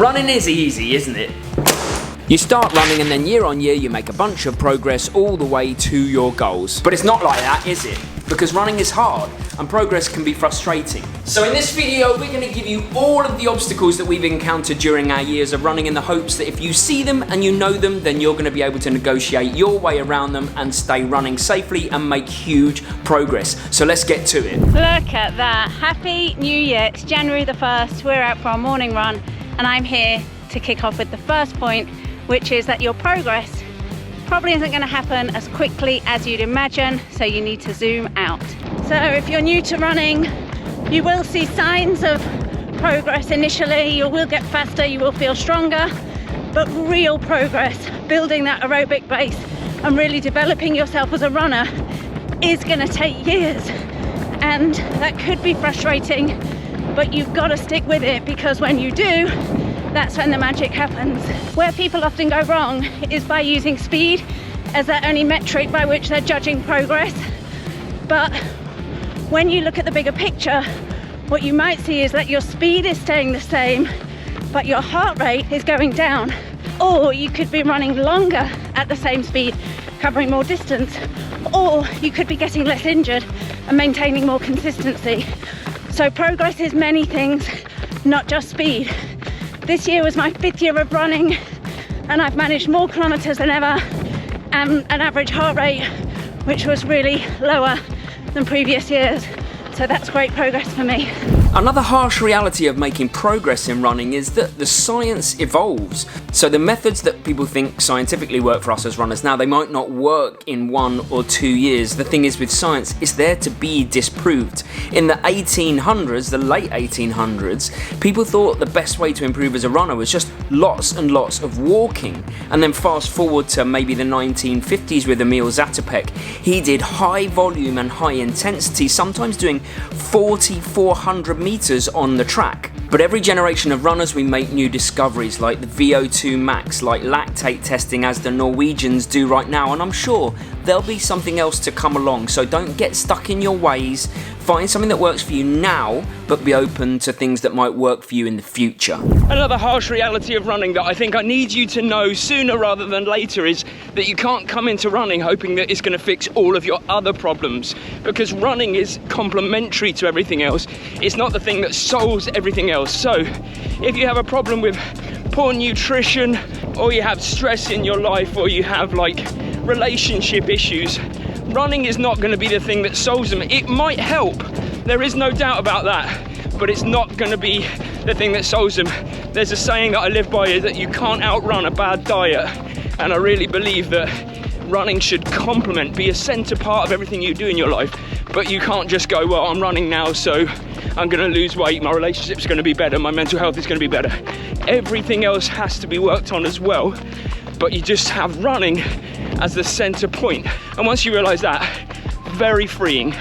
Running is easy, isn't it? You start running and then year on year you make a bunch of progress all the way to your goals. But it's not like that, is it? Because running is hard and progress can be frustrating. So in this video we're going to give you all of the obstacles that we've encountered during our years of running in the hopes that if you see them and you know them, then you're going to be able to negotiate your way around them and stay running safely and make huge progress. So let's get to it. Look at that. Happy New Year. It's January the 1st. We're out for our morning run and I'm here to kick off with the first point, which is that your progress probably isn't going to happen as quickly as you'd imagine, so you need to zoom out. So if you're new to running, you will see signs of progress initially, you will get faster, you will feel stronger, but real progress, building that aerobic base and really developing yourself as a runner is going to take years. And that could be frustrating, but you've got to stick with it, because when you do, that's when the magic happens. Where people often go wrong is by using speed as their only metric by which they're judging progress. But when you look at the bigger picture, what you might see is that your speed is staying the same, but your heart rate is going down. Or you could be running longer at the same speed, covering more distance, or you could be getting less injured and maintaining more consistency. So progress is many things, not just speed. This year was my 5th year of running and I've managed more kilometers than ever and an average heart rate which was really lower than previous years. So that's great progress for me. Another harsh reality of making progress in running is that the science evolves. So the methods that people think scientifically work for us as runners now, they might not work in 1 or 2 years. The thing is with science, it's there to be disproved. In the 1800s, the late 1800s, people thought the best way to improve as a runner was just lots and lots of walking. And then fast forward to maybe the 1950s with Emil Zatopek. He did high volume and high intensity, sometimes doing 400 meters on the track. But every generation of runners we make new discoveries like the VO2 max, like lactate testing as the Norwegians do right now, and I'm sure there'll be something else to come along. So don't get stuck in your ways, find something that works for you now, but be open to things that might work for you in the future. Another harsh reality of running that I think I need you to know sooner rather than later is that you can't come into running hoping that it's going to fix all of your other problems, because running is complementary to everything else. It's not the thing that solves everything else. So if you have a problem with poor nutrition, or you have stress in your life, or you have like relationship issues, running is not going to be the thing that solves them. It might help, there is no doubt about that, but it's not going to be the thing that solves them. There's a saying that I live by, is that you can't outrun a bad diet, and I really believe that running should complement, be a centre part of everything you do in your life. But you can't just go, well, I'm running now, so I'm going to lose weight, my relationship's going to be better, my mental health is going to be better. Everything else has to be worked on as well, but you just have running as the centre point. And once you realise that, very freeing.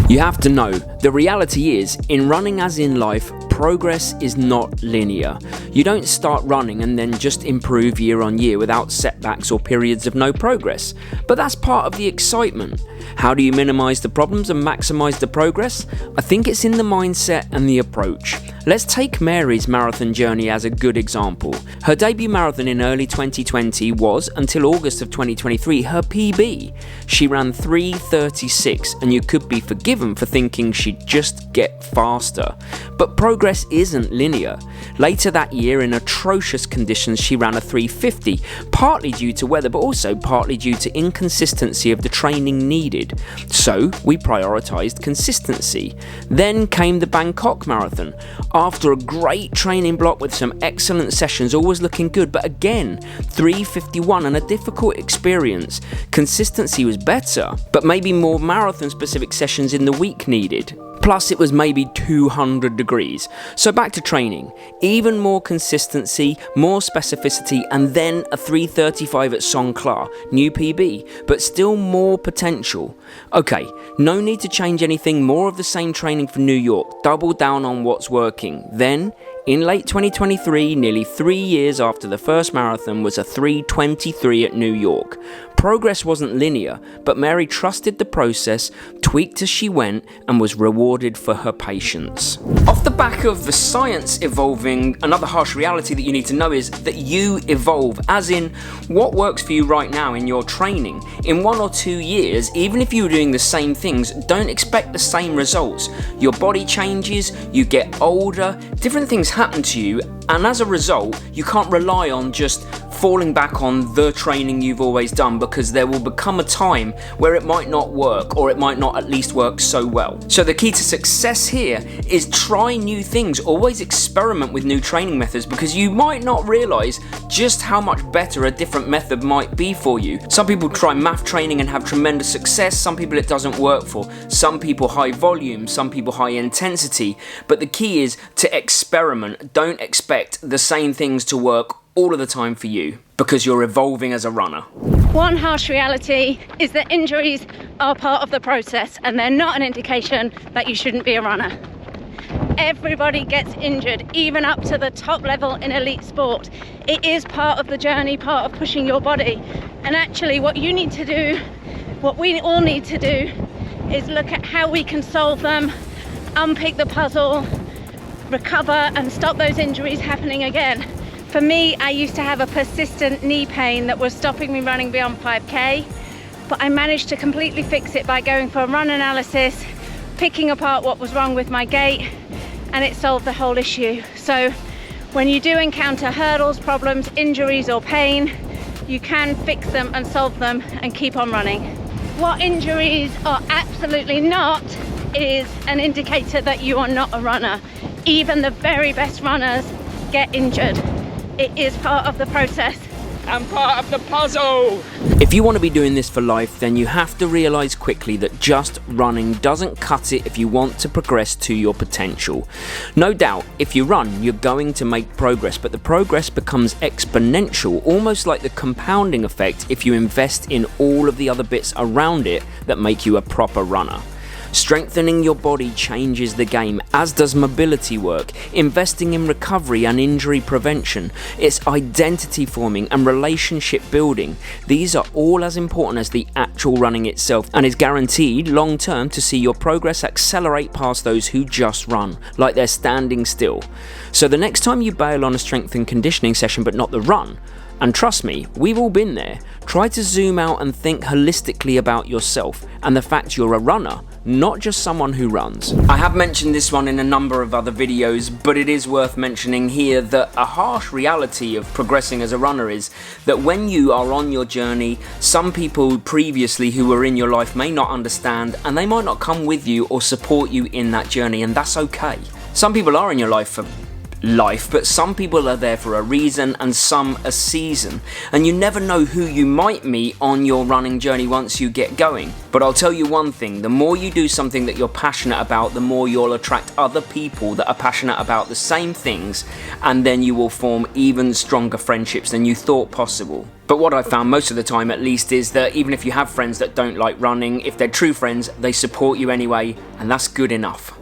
You have to know, the reality is, in running as in life, progress is not linear. You don't start running and then just improve year on year without setbacks or periods of no progress. But that's part of the excitement. How do you minimise the problems and maximise the progress? I think it's in the mindset and the approach. Let's take Mary's marathon journey as a good example. Her debut marathon in early 2020 was, until August of 2023, her PB. She ran 3:36, and you could be forgiven for thinking she'd just get faster. But progress isn't linear. Later that year, in atrocious conditions, she ran a 3:50, partly due to weather, but also partly due to inconsistency of the training needed. So we prioritised consistency. Then came the Bangkok Marathon. After a great training block with some excellent sessions, all was looking good, but again, 3:51 and a difficult experience. Consistency was better, but maybe more marathon-specific sessions in the week needed. Plus it was maybe 200 degrees. So back to training. Even more consistency, more specificity, and then a 3:35 at Songkhla, new PB, but still more potential. Okay, no need to change anything, more of the same training for New York, double down on what's working. Then, in late 2023, nearly 3 years after the first marathon, was a 3:23 at New York. Progress wasn't linear, but Mary trusted the process, tweaked as she went, and was rewarded for her patience. Off the back of the science evolving, another harsh reality that you need to know is that you evolve, as in what works for you right now in your training. In 1 or 2 years, even if you're doing the same things, don't expect the same results. Your body changes, you get older, different things happen to you, and as a result, you can't rely on just falling back on the training you've always done, because there will become a time where it might not work, or it might not at least work so well. So the key to success here is try new things, always experiment with new training methods, because you might not realize just how much better a different method might be for you. Some people try math training and have tremendous success, some people it doesn't work for, some people high volume, some people high intensity, but the key is to experiment. Don't expect the same things to work all of the time for you, because you're evolving as a runner. One harsh reality is that injuries are part of the process, and they're not an indication that you shouldn't be a runner. Everybody gets injured, even up to the top level in elite sport. It is part of the journey, part of pushing your body. And actually what you need to do, what we all need to do, is look at how we can solve them, unpick the puzzle, recover and stop those injuries happening again. For me, I used to have a persistent knee pain that was stopping me running beyond 5K, but I managed to completely fix it by going for a run analysis, picking apart what was wrong with my gait, and it solved the whole issue. So when you do encounter hurdles, problems, injuries or pain, you can fix them and solve them and keep on running. What injuries are absolutely not is an indicator that you are not a runner. Even the very best runners get injured. It is part of the process. And part of the puzzle. If you want to be doing this for life, then you have to realise quickly that just running doesn't cut it if you want to progress to your potential. No doubt, if you run, you're going to make progress, but the progress becomes exponential, almost like the compounding effect if you invest in all of the other bits around it that make you a proper runner. Strengthening your body changes the game, as does mobility work, investing in recovery and injury prevention. It's identity forming and relationship building. These are all as important as the actual running itself, and is guaranteed long term to see your progress accelerate past those who just run, like they're standing still. So the next time you bail on a strength and conditioning session but not the run, and trust me, we've all been there, try to zoom out and think holistically about yourself and the fact you're a runner, not just someone who runs. I have mentioned this one in a number of other videos, but it is worth mentioning here that a harsh reality of progressing as a runner is that when you are on your journey, some people previously who were in your life may not understand, and they might not come with you or support you in that journey, and that's okay. Some people are in your life for life, but some people are there for a reason and some a season, and you never know who you might meet on your running journey once you get going. But I'll tell you one thing, the more you do something that you're passionate about, the more you'll attract other people that are passionate about the same things, and then you will form even stronger friendships than you thought possible. But what I've found most of the time at least is that even if you have friends that don't like running, if they're true friends, they support you anyway, and that's good enough.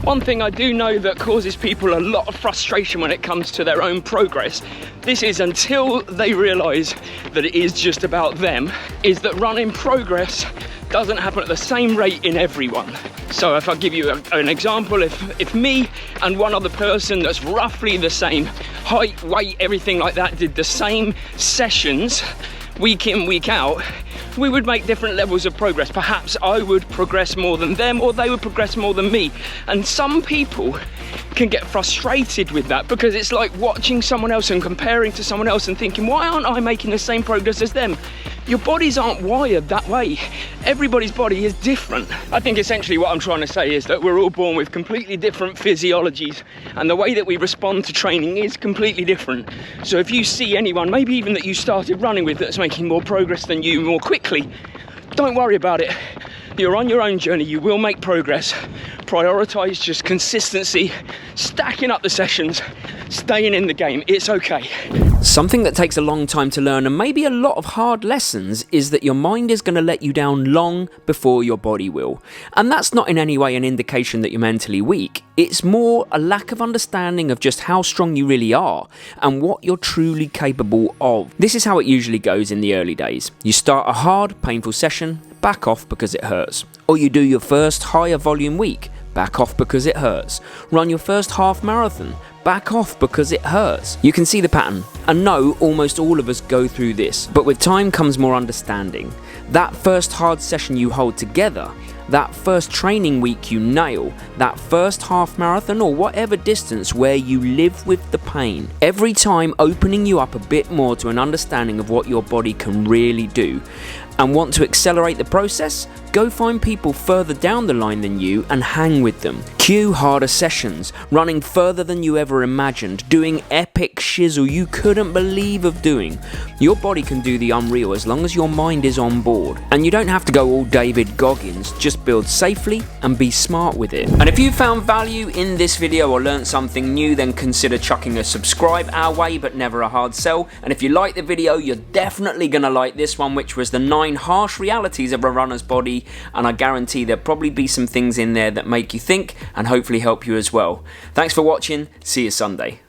One thing I do know that causes people a lot of frustration when it comes to their own progress, this is until they realise that it is just about them, is that running progress doesn't happen at the same rate in everyone. So if I give you an example, if me and one other person that's roughly the same height, weight, everything like that, did the same sessions week in, week out, we would make different levels of progress. Perhaps I would progress more than them, or they would progress more than me. And some people can get frustrated with that, because it's like watching someone else and comparing to someone else and thinking, why aren't I making the same progress as them? Your bodies aren't wired that way. Everybody's body is different. I think essentially what I'm trying to say is that we're all born with completely different physiologies, and the way that we respond to training is completely different. So if you see anyone, maybe even that you started running with, that's making more progress than you more quickly, don't worry about it. You're on your own journey, you will make progress. Prioritize just consistency, stacking up the sessions, staying in the game. It's okay. Something that takes a long time to learn, and maybe a lot of hard lessons, is that your mind is going to let you down long before your body will. And that's not in any way an indication that you're mentally weak. It's more a lack of understanding of just how strong you really are and what you're truly capable of. This is how it usually goes in the early days. You start a hard, painful session, back off because it hurts. Or you do your first higher volume week, back off because it hurts. Run your first half marathon, back off because it hurts. You can see the pattern, and no, almost all of us go through this, but with time comes more understanding. That first hard session you hold together, that first training week you nail, that first half marathon or whatever distance where you live with the pain. Every time opening you up a bit more to an understanding of what your body can really do. And want to accelerate the process? Go find people further down the line than you and hang with them. Cue harder sessions, running further than you ever imagined, doing epic shizzle you couldn't believe of doing. Your body can do the unreal as long as your mind is on board. And you don't have to go all David Goggins, just build safely and be smart with it. And if you found value in this video or learned something new, then consider chucking a subscribe our way, but never a hard sell. And if you like the video, you're definitely gonna like this one, which was the 9 harsh realities of a runner's body, and I guarantee there'll probably be some things in there that make you think and hopefully help you as well. Thanks for watching, see you Sunday.